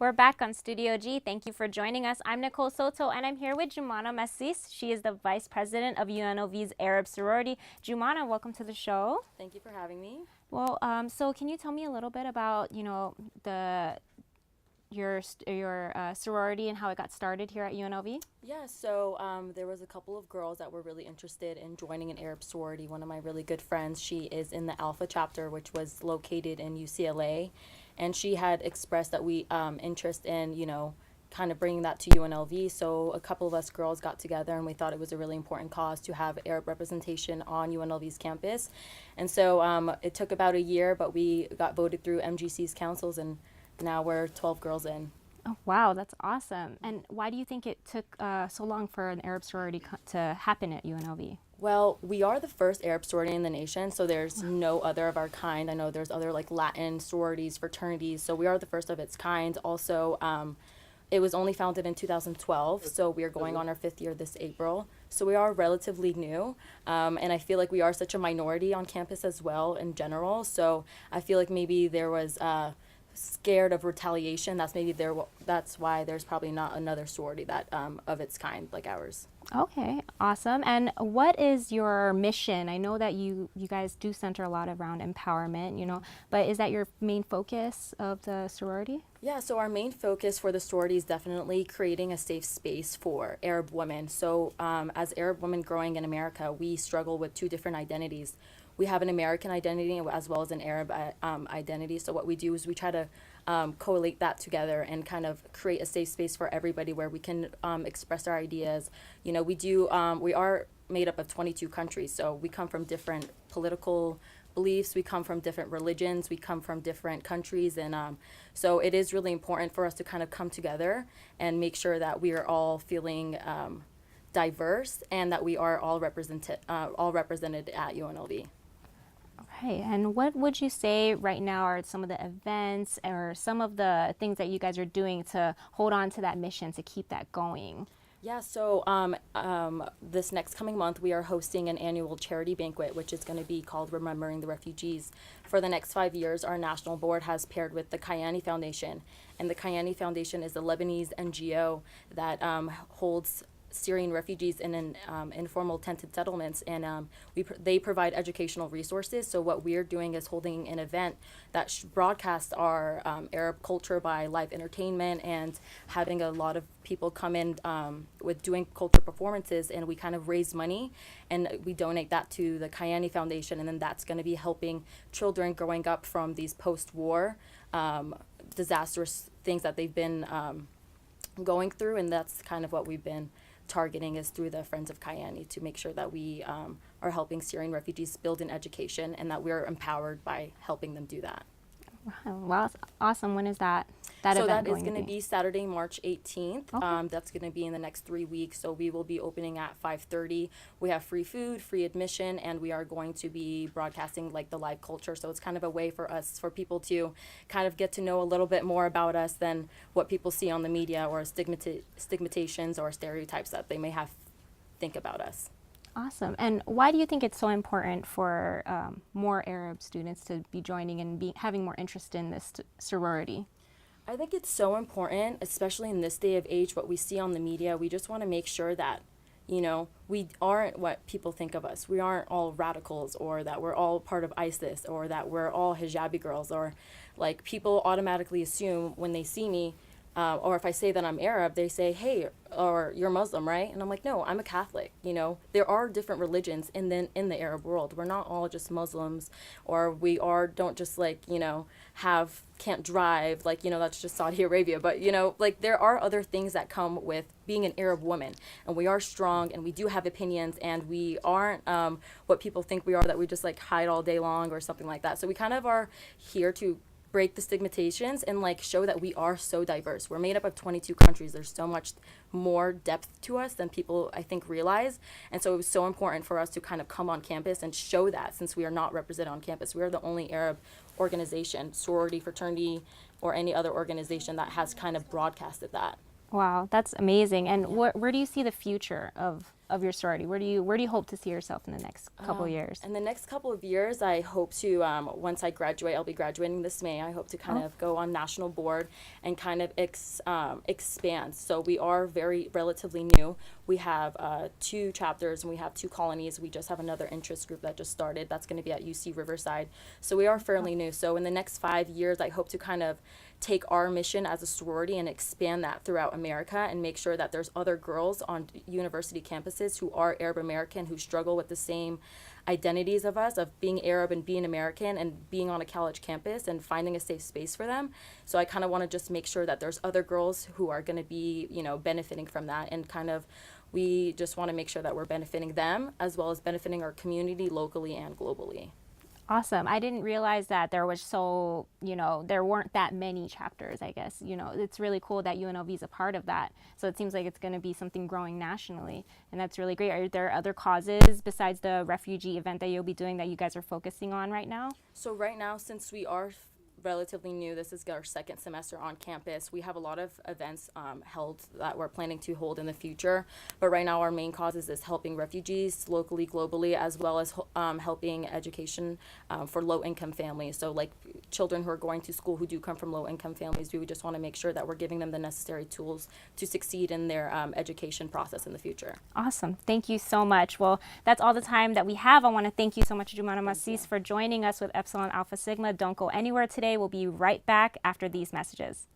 We're back on Studio G. Thank you for joining us. I'm Nicole Soto, and I'm here with Jumana Massis. She is the Vice President of UNLV's Arab Sorority. Jumana, welcome to the show. Thank you for having me. Well, so can you tell me a little bit about, your sorority and how it got started here at UNLV? Yeah, so there was a couple of girls that were really interested in joining an Arab sorority. One of my really good friends, she is in the Alpha chapter, which was located in UCLA, and she had expressed that we interest in, kind of bringing that to UNLV. So a couple of us girls got together and we thought it was a really important cause to have Arab representation on UNLV's campus. And so it took about a year, but we got voted through MGC's councils, and now we're 12 girls in. Oh, wow, that's awesome. And why do you think it took so long for an Arab sorority to happen at UNLV? Well, we are the first Arab sorority in the nation, so there's no other of our kind. I know there's other like Latin sororities, fraternities, so we are the first of its kind. Also, it was only founded in 2012, so we are going on our 5th year this April. So we are relatively new, and I feel like we are such a minority on campus as well in general. So I feel like maybe there was scared of retaliation. That's why there's probably not another sorority that of its kind like ours. Okay, awesome. And what is your mission? I know that you guys do center a lot around empowerment, but is that your main focus of the sorority? Yeah, so our main focus for the sorority is definitely creating a safe space for Arab women. So as Arab women growing in America, we struggle with two different identities. We have an American identity as well as an Arab identity. So what we do is we try to collate that together and kind of create a safe space for everybody where we can express our ideas. We are made up of 22 countries, so we come from different political beliefs, we come from different religions, we come from different countries, and so it is really important for us to kind of come together and make sure that we are all feeling diverse and that we are all represented at UNLV. Okay, and what would you say right now are some of the events or some of the things that you guys are doing to hold on to that mission, to keep that going? Yeah, so this next coming month, we are hosting an annual charity banquet, which is going to be called Remembering the Refugees. For the next 5 years, our national board has paired with the Kayani Foundation, and the Kayani Foundation is a Lebanese NGO that holds Syrian refugees in informal tented settlements, and they provide educational resources. So what we're doing is holding an event that broadcasts our Arab culture by live entertainment and having a lot of people come in with doing culture performances, and we kind of raise money and we donate that to the Kayani Foundation, and then that's going to be helping children growing up from these post-war disastrous things that they've been going through, and that's kind of what we've been targeting is through the Friends of Kayani to make sure that we are helping Syrian refugees build an education and that we're empowered by helping them do that. Wow, that's awesome. When is that So event that is going going to to be? be Saturday, March 18th. Okay. That's going to be in the next 3 weeks. So we will be opening at 5:30. We have free food, free admission, and we are going to be broadcasting like the live culture. So it's kind of a way for people to kind of get to know a little bit more about us than what people see on the media or stigmatizations or stereotypes that they may have think about us. Awesome. And why do you think it's so important for more Arab students to be joining and having more interest in this sorority? I think it's so important, especially in this day of age, what we see on the media. We just want to make sure that, we aren't what people think of us. We aren't all radicals, or that we're all part of ISIS, or that we're all hijabi girls, or like people automatically assume when they see me, or if I say that I'm Arab, they say, hey, or you're Muslim, right? And I'm like, no, I'm a Catholic. There are different religions in the Arab world. We're not all just Muslims, or don't just can't drive, that's just Saudi Arabia. But, like there are other things that come with being an Arab woman, and we are strong and we do have opinions, and we aren't what people think we are, that we just like hide all day long or something like that. So we kind of are here to break the stigmatizations and show that we are so diverse. We're made up of 22 countries. There's so much more depth to us than people I think realize. And so it was so important for us to kind of come on campus and show that, since we are not represented on campus. We are the only Arab organization, sorority, fraternity, or any other organization that has kind of broadcasted that. Wow, that's amazing. And where do you see the future of of your sorority? Where do you hope to see yourself in the next couple years? In the next couple of years, I hope to, once I graduate, I'll be graduating this May. I hope to kind of go on national board and kind of expand. So we are very relatively new. We have 2 chapters and we have 2 colonies. We just have another interest group that just started. That's going to be at UC Riverside. So we are fairly new. So in the next 5 years, I hope to kind of take our mission as a sorority and expand that throughout America and make sure that there's other girls on university campuses who are Arab American who struggle with the same identities of us, of being Arab and being American and being on a college campus and finding a safe space for them. So I kind of want to just make sure that there's other girls who are going to be, benefiting from that, and kind of we just want to make sure that we're benefiting them as well as benefiting our community locally and globally. Awesome. I didn't realize that there was there weren't that many chapters, I guess. It's really cool that UNLV is a part of that. So it seems like it's going to be something growing nationally. And that's really great. Are there other causes besides the refugee event that you'll be doing that you guys are focusing on right now? So right now, since we are relatively new, this is our second semester on campus, we have a lot of events held that we're planning to hold in the future. But right now our main cause is helping refugees locally, globally, as well as helping education for low-income families. So like children who are going to school who do come from low-income families, we would just want to make sure that we're giving them the necessary tools to succeed in their education process in the future. Awesome. Thank you so much. Well, that's all the time that we have. I want to thank you so much, Jumana Masis, for joining us with Epsilon Alpha Sigma. Don't go anywhere today. We'll be right back after these messages.